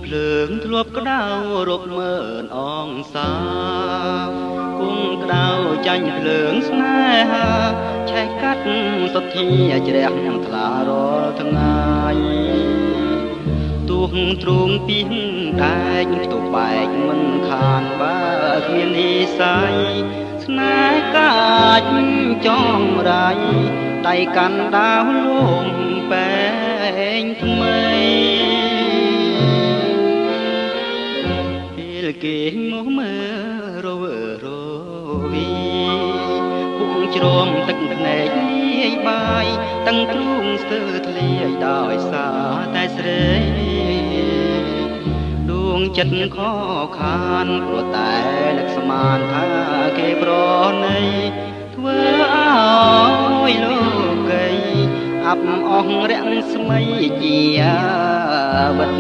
ភ្លើងធ្លាប់ក្តៅរកមើលអងសាគង់ក្តៅចាញ់ភ្លើងស្នេហាឆេះកាត់សុទ្ធាជ្រះនឹងថ្លារាល់ថ្ងៃទូងទ្រូងពីងដែកផ្ទុកបែកមិនខានបើគ្មាននិស័យស្នេហ៍កាចចងរៃដៃកាន់ដាវលំបែងថ្មីពេលគេមកមើលរវើរវីពុកជ្រមទឹកភ្នែកលាយបាយតឹងទ្រូងស្ទើរធ្លាយដោយសារតែស្រីដួងចិត្តខខានព្រោះតែនឹកស្មានថាគេប្រណីធ្វើឲ្យលោកីអាប់អស់រាំងស្មីជាវិត